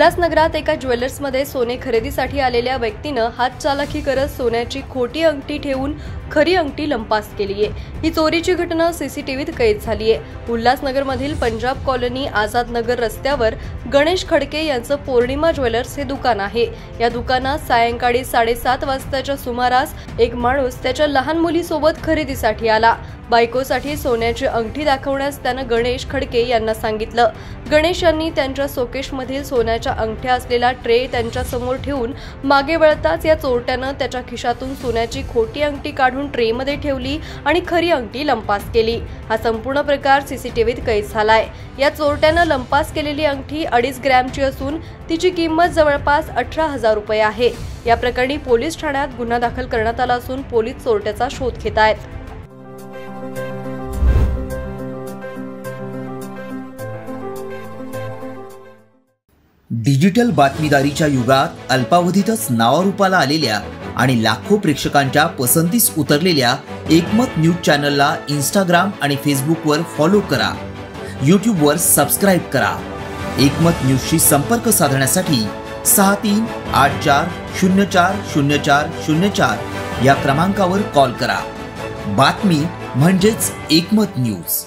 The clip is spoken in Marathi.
उल्हासनगरात एका ज्वेलर्समध्ये सोने खरेदीसाठी आलेल्या व्यक्तीनं हातचालाखी करत सोन्याची खोटी अंगठी ठेवून खरी अंगठी लंपास केली आहे। ही चोरीची घटना सीसीटीव्हीत कैद झाली आहे। उल्हासनगरमधील पंजाब कॉलनी आझाद नगर रस्त्यावर गणेश खडके यांचं पौर्णिमा ज्वेलर्स हे दुकान आहे। या दुकानात सायंकाळी 7:30 वाजताच्या सुमारास एक माणूस त्याच्या लहान मुलीसोबत खरेदीसाठी आला। बायकोसाठी सोन्याची अंगठी दाखवण्यास त्यानं गणेश खडके यांना सांगितलं। गणेश यांनी त्यांच्या शोकेशमधील सोन्याच्या अंगठ्या असलेला ट्रे त्यांच्या समोर ठेवून मागे वळताच या चोरट्यानं त्याच्या खिशातून सोन्याची खोटी अंगठी काढून ट्रेमध्ये ठेवली आणि खरी अंगठी लंपास केली। हा संपूर्ण प्रकार सीसीटीव्हीत कैद झालाय। या चोरट्यानं लंपास केलेली अंगठी 2.5 ग्रॅमची असून तिची किंमत जवळपास 18,000 रुपये आहे। या प्रकरणी पोलीस ठाण्यात गुन्हा दाखल करण्यात आला असून पोलीस चोरट्याचा शोध घेत आहेत। डिजिटल बातमीदारीच्या युगात अल्पावधीतच नावारूपाला आलेल्या आणि लाखो प्रेक्षकांच्या पसंतीस उतरलेल्या एकमत न्यूज चॅनलला इंस्टाग्राम आणि फेसबुकवर फॉलो करा। यूट्यूबवर सबस्क्राइब करा। एकमत न्यूजशी संपर्क साधण्यासाठी 6384040404 या क्रमांकावर कॉल करा। बातमी म्हणजेच एकमत न्यूज।